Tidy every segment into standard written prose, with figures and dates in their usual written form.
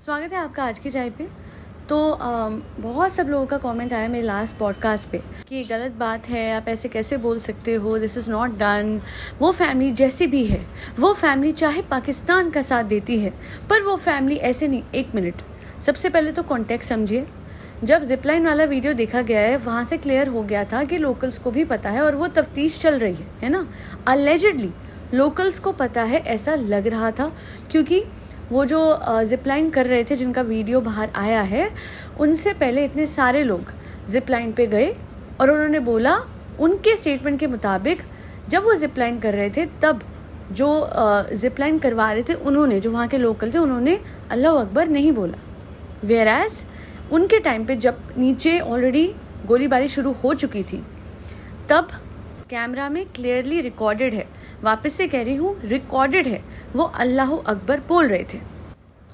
स्वागत है आपका आज की चाय पे। तो बहुत सब लोगों का कमेंट आया मेरे लास्ट पॉडकास्ट पे कि ये गलत बात है, आप ऐसे कैसे बोल सकते हो, दिस इज़ नॉट डन। वो फैमिली जैसी भी है, वो फैमिली चाहे पाकिस्तान का साथ देती है, पर वो फैमिली ऐसे नहीं। एक मिनट, सबसे पहले तो कॉन्टेक्स्ट समझिए। जब जिपलाइन वाला वीडियो देखा गया है, वहाँ से क्लियर हो गया था कि लोकल्स को भी पता है और वो तफ्तीश चल रही है ना। अलेजिडली लोकल्स को पता है, ऐसा लग रहा था, क्योंकि वो जो जिपलाइन कर रहे थे जिनका वीडियो बाहर आया है, उनसे पहले इतने सारे लोग जिपलाइन पे गए और उन्होंने बोला, उनके स्टेटमेंट के मुताबिक जब वो जिपलाइन कर रहे थे तब जो जिपलाइन करवा रहे थे उन्होंने, जो वहाँ के लोकल थे, उन्होंने अल्लाह अकबर नहीं बोला। वेयरएज उनके टाइम पे जब नीचे ऑलरेडी गोलीबारी शुरू हो चुकी थी, तब कैमरा में क्लियरली रिकॉर्डेड है, वापस से कह रही हूँ, रिकॉर्डेड है, वो अल्लाह अकबर बोल रहे थे।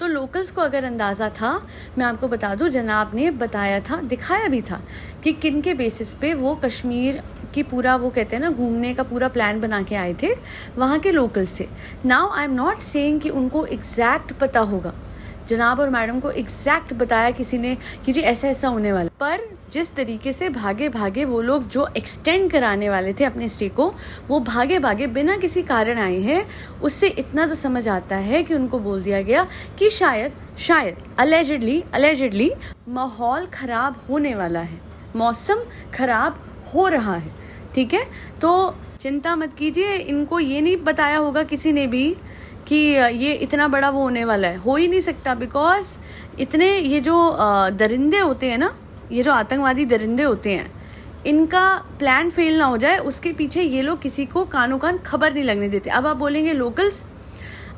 तो लोकल्स को अगर अंदाज़ा था, मैं आपको बता दूँ, जनाब ने बताया था, दिखाया भी था कि किन के बेसिस पे वो कश्मीर की पूरा, वो कहते हैं ना, घूमने का पूरा प्लान बना के आए थे, वहाँ के लोकल्स थे। Now I am not saying कि उनको एग्जैक्ट पता होगा, जनाब और मैडम को एग्जैक्ट बताया किसी ने कि जी ऐसा ऐसा होने वाला, पर जिस तरीके से भागे भागे वो लोग जो एक्सटेंड कराने वाले थे अपने स्टे को, वो भागे भागे बिना किसी कारण आए हैं, उससे इतना तो समझ आता है कि उनको बोल दिया गया कि शायद अलेजिडली माहौल खराब होने वाला है, मौसम खराब हो रहा है। ठीक है, तो चिंता मत कीजिए, इनको ये नहीं बताया होगा किसी ने भी कि ये इतना बड़ा वो होने वाला है, हो ही नहीं सकता, बिकॉज इतने ये जो दरिंदे होते हैं ना, ये जो आतंकवादी दरिंदे होते हैं, इनका प्लान फेल ना हो जाए, उसके पीछे ये लोग किसी को कानो कान खबर नहीं लगने देते। अब आप बोलेंगे लोकल्स,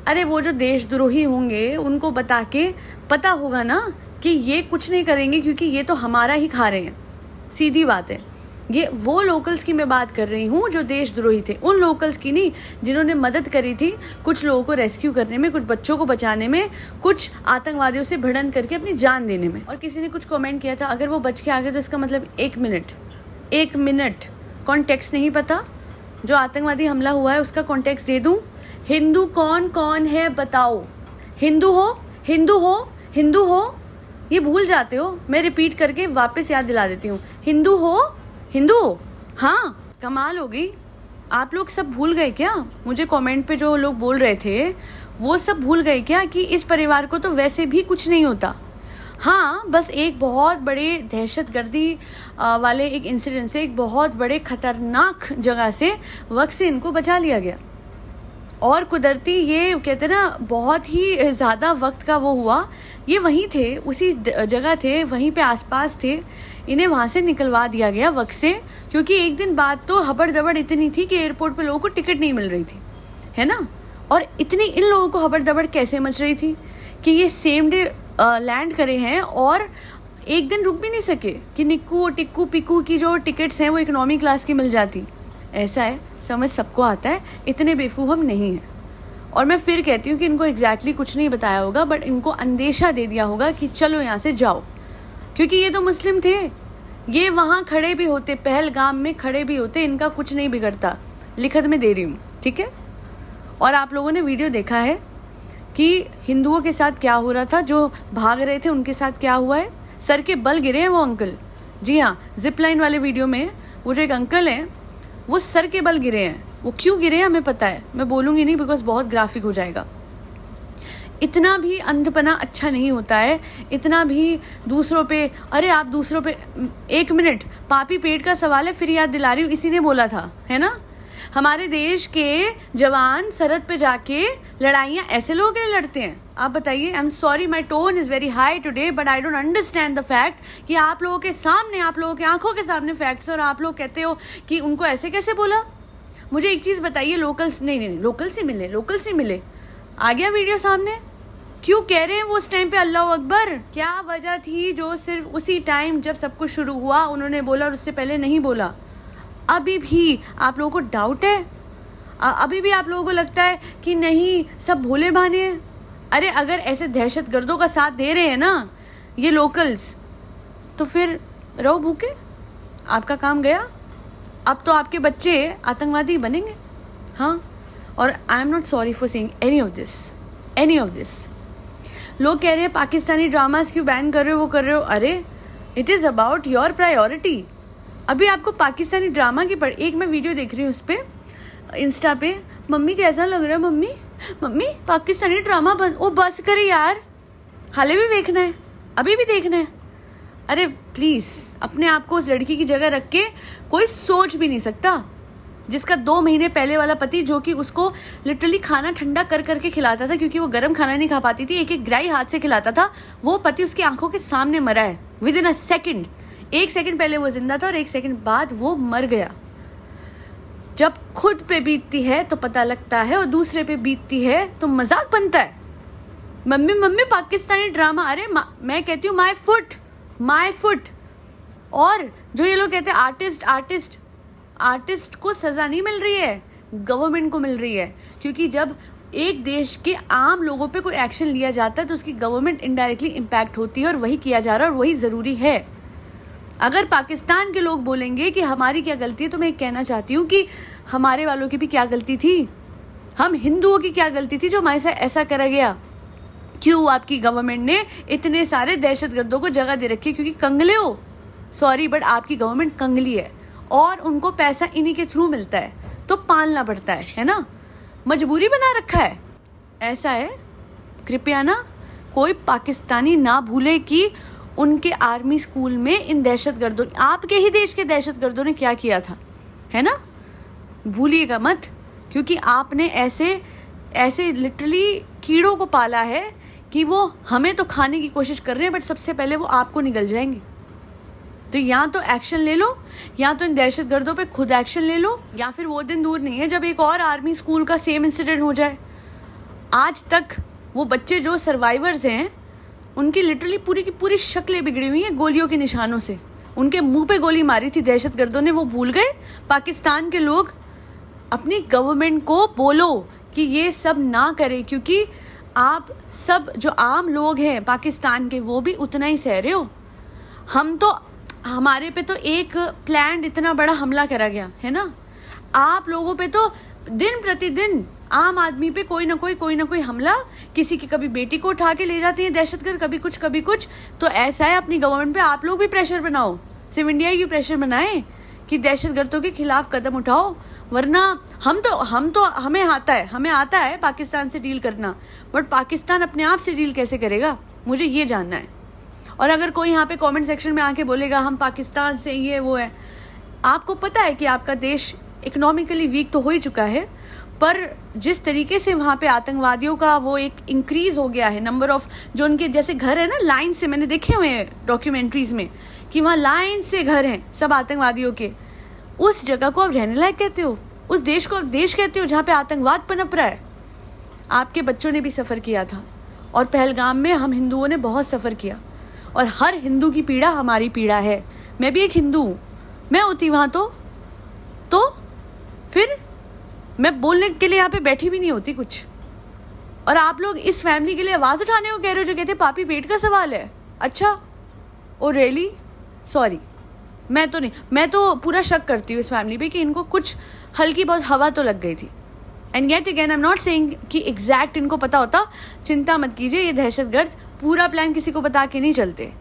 अरे वो जो देशद्रोही होंगे उनको बता के पता होगा ना कि ये कुछ नहीं करेंगे क्योंकि ये तो हमारा ही खा रहे हैं। सीधी बात है, ये वो लोकल्स की मैं बात कर रही हूँ जो देशद्रोही थे, उन लोकल्स की नहीं जिन्होंने मदद करी थी कुछ लोगों को रेस्क्यू करने में, कुछ बच्चों को बचाने में, कुछ आतंकवादियों से भिड़ंत करके अपनी जान देने में। और किसी ने कुछ कमेंट किया था, अगर वो बच के आ गए तो इसका मतलब एक मिनट कॉन्टेक्स्ट नहीं पता, जो आतंकवादी हमला हुआ है उसका कॉन्टेक्स्ट दे दूँ। हिंदू कौन कौन है बताओ, हिंदू हो, ये भूल जाते हो, मैं रिपीट करके वापस याद दिला देती हूँ। हिंदू, हाँ, कमाल हो गई, आप लोग सब भूल गए क्या? मुझे कमेंट पे जो लोग बोल रहे थे वो सब भूल गए क्या कि इस परिवार को तो वैसे भी कुछ नहीं होता। हाँ, बस एक बहुत बड़े दहशतगर्दी वाले एक इंसिडेंट से, एक बहुत बड़े खतरनाक जगह से, वक्त से इनको बचा लिया गया। और कुदरती, ये कहते हैं ना, बहुत ही ज़्यादा वक्त का वो हुआ, ये वहीं थे, उसी जगह थे, वहीं पे आसपास थे, इन्हें वहाँ से निकलवा दिया गया वक्त से, क्योंकि एक दिन बाद तो हबड़ दबड़ इतनी थी कि एयरपोर्ट पे लोगों को टिकट नहीं मिल रही थी, है ना। और इतनी इन लोगों को हबड़ दबड़ कैसे मच रही थी कि ये सेम डे लैंड करे हैं और एक दिन रुक भी नहीं सके कि निक्कू और टिक्कू पिक्कू की जो टिकट्स हैं वो इकोनॉमी क्लास की मिल जाती। ऐसा है, समझ सबको आता है, इतने बेवकूफ़ हम नहीं हैं। और मैं फिर कहती हूँ कि इनको एग्जैक्टली कुछ नहीं बताया होगा, बट इनको अंदेशा दे दिया होगा कि चलो यहाँ से जाओ, क्योंकि ये तो मुस्लिम थे, ये वहाँ खड़े भी होते, पहलगाम में खड़े भी होते, इनका कुछ नहीं बिगड़ता। लिखत में दे रही हूँ, ठीक है। और आप लोगों ने वीडियो देखा है कि हिंदुओं के साथ क्या हो रहा था, जो भाग रहे थे उनके साथ क्या हुआ है, सर के बल गिरे हैं वो अंकल। जी हाँ, जिपलाइन वाले वीडियो में वो जो एक अंकल हैं वो सर के बल गिरे हैं। वो क्यों गिरे हैं हमें पता है, मैं बोलूँगी नहीं बिकॉज बहुत ग्राफिक हो जाएगा। इतना भी अंधपना अच्छा नहीं होता है, इतना भी दूसरों पे, अरे आप दूसरों पे, एक मिनट, पापी पेट का सवाल है, फिर याद दिला रही हूँ, इसी ने बोला था, है ना। हमारे देश के जवान सरहद पे जाके लड़ाइयाँ ऐसे लोगों के लिए लड़ते हैं। आप बताइए, I am sorry my tone is very high today, but I don't understand the fact कि आप लोगों के सामने, आप लोगों की आंखों के सामने फैक्ट्स, और आप लोग कहते हो कि उनको ऐसे कैसे बोला। मुझे एक चीज़ बताइए, लोकल्स नहीं, लोकल से मिले, आ गया वीडियो सामने, क्यों कह रहे हैं वो उस टाइम पे अल्लाह अकबर? क्या वजह थी जो सिर्फ उसी टाइम जब सब कुछ शुरू हुआ उन्होंने बोला और उससे पहले नहीं बोला? अभी भी आप लोगों को डाउट है? अभी भी आप लोगों को लगता है कि नहीं, सब भोले भाने हैं? अरे अगर ऐसे दहशतगर्दों का साथ दे रहे हैं ना ये लोकल्स, तो फिर रहो भूखे, आपका काम गया। अब तो आपके बच्चे आतंकवादी बनेंगे। हाँ, और I am not sorry for saying any of this. लोग कह रहे हैं पाकिस्तानी ड्रामास क्यों बैन कर रहे हो, वो कर रहे हो। अरे it is about your priority. अभी आपको पाकिस्तानी ड्रामा की एक मैं वीडियो देख रही हूँ उस पर इंस्टा पे, मम्मी कैसा लग रहा है, मम्मी मम्मी पाकिस्तानी ड्रामा बंद, ओ बस करे यार, हाले भी देखना है, अभी भी देखना है। अरे प्लीज़ अपने आप को उस लड़की की जगह रख के कोई सोच भी नहीं सकता, जिसका 2 महीने पहले वाला पति, जो कि उसको लिटरली खाना ठंडा कर करके खिलाता था क्योंकि वो गर्म खाना नहीं खा पाती थी, एक एक ग्राई हाथ से खिलाता था, वो पति उसकी आंखों के सामने मरा है with in a second. 1 second पहले वो जिंदा था और 1 सेकेंड बाद वो मर गया। जब खुद पे बीतती है तो पता लगता है और दूसरे पे बीतती है तो मजाक बनता है। मम्मी मम्मी पाकिस्तानी ड्रामा, अरे मैं कहती हूँ माई फुट। और जो ये लोग कहते हैं आर्टिस्ट को सज़ा नहीं मिल रही है, गवर्नमेंट को मिल रही है, क्योंकि जब एक देश के आम लोगों पे कोई एक्शन लिया जाता है तो उसकी गवर्नमेंट इनडायरेक्टली इम्पैक्ट होती है, और वही किया जा रहा है और वही ज़रूरी है। अगर पाकिस्तान के लोग बोलेंगे कि हमारी क्या गलती है, तो मैं कहना चाहती हूँ कि हमारे वालों की भी क्या गलती थी, हम हिंदुओं की क्या गलती थी जो हमारे साथ ऐसा करा गया। क्यों आपकी गवर्नमेंट ने इतने सारे दहशतगर्दों को जगह दे रखी है? क्योंकि कंगले हो, सॉरी बट आपकी गवर्नमेंट कंगली है और उनको पैसा इन्हीं के थ्रू मिलता है, तो पालना पड़ता है ना, मजबूरी बना रखा है। ऐसा है, कृपया ना कोई पाकिस्तानी ना भूले कि उनके आर्मी स्कूल में इन दहशतगर्दों, आपके ही देश के दहशतगर्दों ने क्या किया था, है ना, भूलिएगा मत। क्योंकि आपने ऐसे लिटरली कीड़ों को पाला है कि वो हमें तो खाने की कोशिश कर रहे हैं, बट सबसे पहले वो आपको निगल जाएंगे। तो या तो एक्शन ले लो, या तो इन दहशतगर्दों पे खुद एक्शन ले लो, या फिर वो दिन दूर नहीं है जब एक और आर्मी स्कूल का सेम इंसिडेंट हो जाए। आज तक वो बच्चे जो सर्वाइवर्स हैं उनकी लिटरली पूरी की पूरी शक्लें बिगड़ी हुई हैं गोलियों के निशानों से। उनके मुंह पे गोली मारी थी दहशतगर्दों ने, वो भूल गए। पाकिस्तान के लोग अपनी गवर्नमेंट को बोलो कि ये सब ना करे, क्योंकि आप सब जो आम लोग हैं पाकिस्तान के वो भी उतना ही सह रहे हो। हमारे पे तो एक प्लान इतना बड़ा हमला करा गया है ना, आप लोगों पे तो दिन प्रतिदिन आम आदमी पे कोई ना कोई हमला, किसी की कभी बेटी को उठा के ले जाती है दहशतगर्द, कभी कुछ। तो ऐसा है, अपनी गवर्नमेंट पे आप लोग भी प्रेशर बनाओ, सिर्फ इंडिया की प्रेशर बनाए कि दहशतगर्दों के खिलाफ कदम उठाओ, वरना हमें आता है पाकिस्तान से डील करना, बट पाकिस्तान अपने आप से डील कैसे करेगा, मुझे ये जानना है। और अगर कोई यहाँ पे कमेंट सेक्शन में आके बोलेगा हम पाकिस्तान से ये वो है, आपको पता है कि आपका देश इकोनॉमिकली वीक तो हो ही चुका है, पर जिस तरीके से वहाँ पे आतंकवादियों का वो एक इंक्रीज हो गया है, नंबर ऑफ जो उनके जैसे घर है ना, लाइन से, मैंने देखे हुए हैं डॉक्यूमेंट्रीज में कि वहाँ लाइन से घर हैं सब आतंकवादियों के, उस जगह को आप रहने लायक कहते हो, उस देश को आप देश कहते हो जहाँ पे आतंकवाद पनप रहा है। आपके बच्चों ने भी सफ़र किया था, और पहलगाम में हम हिंदुओं ने बहुत सफ़र किया, और हर हिंदू की पीड़ा हमारी पीड़ा है। मैं भी एक हिंदू हूँ, मैं होती वहाँ तो फिर मैं बोलने के लिए यहाँ पे बैठी भी नहीं होती कुछ। और आप लोग इस फैमिली के लिए आवाज़ उठाने को कह रहे हो जो कहते हैं पापी पेट का सवाल है। अच्छा, ओ रियली, सॉरी, मैं तो पूरा शक करती हूँ इस फैमिली पे कि इनको कुछ हल्की बहुत हवा तो लग गई थी। And yet again I am not saying कि एग्जैक्ट इनको पता होता, चिंता मत कीजिए, ये दहशतगर्द पूरा प्लान किसी को बता के नहीं चलते,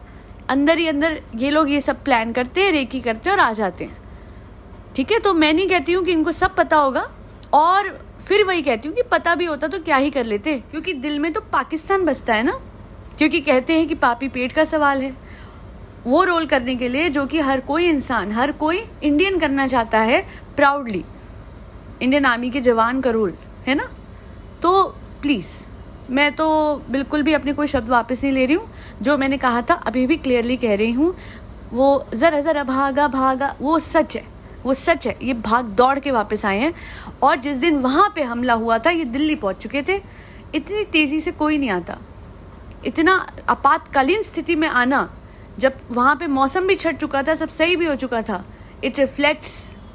अंदर ही अंदर ये लोग ये सब प्लान करते हैं, रेकी करते हैं और आ जाते हैं। ठीक है, तो मैं नहीं कहती हूँ कि इनको सब पता होगा, और फिर वही कहती हूँ कि पता भी होता तो क्या ही कर लेते, क्योंकि दिल में तो पाकिस्तान बसता है ना, क्योंकि कहते हैं कि पापी पेट का सवाल है। वो रोल करने के लिए जो कि हर कोई इंसान, हर कोई इंडियन करना चाहता है प्राउडली, इंडियन आर्मी के जवान का रोल है ना। तो प्लीज़, मैं तो बिल्कुल भी अपने कोई शब्द वापस नहीं ले रही हूँ, जो मैंने कहा था अभी भी क्लियरली कह रही हूँ। वो ज़रा भागा वो सच है, ये भाग दौड़ के वापस आए हैं। और जिस दिन वहाँ पे हमला हुआ था ये दिल्ली पहुँच चुके थे। इतनी तेज़ी से कोई नहीं आता, इतना आपातकालीन स्थिति में आना, जब वहाँ पे मौसम भी छट चुका था, सब सही भी हो चुका था। It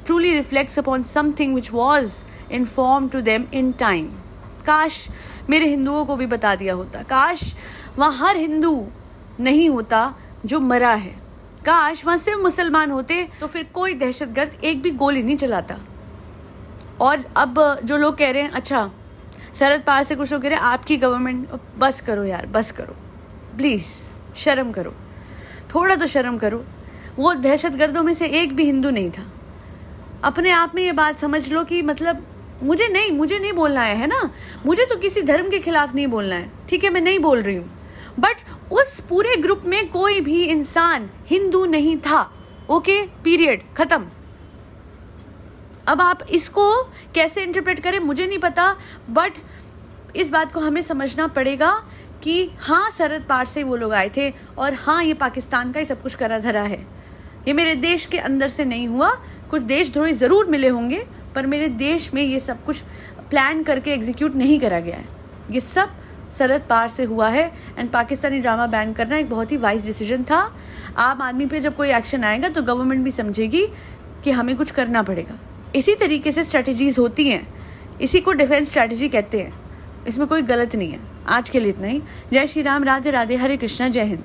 truly reflects upon something which was inform to them in time. काश मेरे हिंदुओं को भी बता दिया होता, काश वहाँ हर हिंदू नहीं होता जो मरा है, काश वहाँ सिर्फ मुसलमान होते तो फिर कोई दहशतगर्द एक भी गोली नहीं चलाता। और अब जो लोग कह रहे हैं, अच्छा शरद पवार से कुछ लोग कह रहे आपकी गवर्नमेंट, बस करो यार, बस करो प्लीज़, शर्म करो, थोड़ा तो शर्म करो। वो दहशतगर्दों में से एक भी हिंदू नहीं था। अपने आप में ये बात समझ लो कि मतलब मुझे नहीं बोलना है ना, मुझे तो किसी धर्म के खिलाफ नहीं बोलना है, ठीक है, मैं नहीं बोल रही हूँ, बट उस पूरे ग्रुप में कोई भी इंसान हिंदू नहीं था। ओके, पीरियड, खत्म। अब आप इसको कैसे इंटरप्रेट करें मुझे नहीं पता, बट इस बात को हमें समझना पड़ेगा कि हाँ, शरद पवार से वो लोग आए थे और हाँ, ये पाकिस्तान का ही सब कुछ करा धरा है। ये मेरे देश के अंदर से नहीं हुआ। कुछ देशद्रोही ज़रूर मिले होंगे, पर मेरे देश में ये सब कुछ प्लान करके एग्जीक्यूट नहीं करा गया है। ये सब शरद पवार से हुआ है। एंड पाकिस्तानी ड्रामा बैन करना एक बहुत ही वाइज डिसीजन था। आम आदमी पे जब कोई एक्शन आएगा तो गवर्नमेंट भी समझेगी कि हमें कुछ करना पड़ेगा। इसी तरीके से स्ट्रेटजीज होती हैं, इसी को डिफेंस स्ट्रेटजी कहते हैं। इसमें कोई गलत नहीं है। आज के लिए इतना ही। जय श्री राम, राधे राधे, हरे कृष्णा, जय हिंद।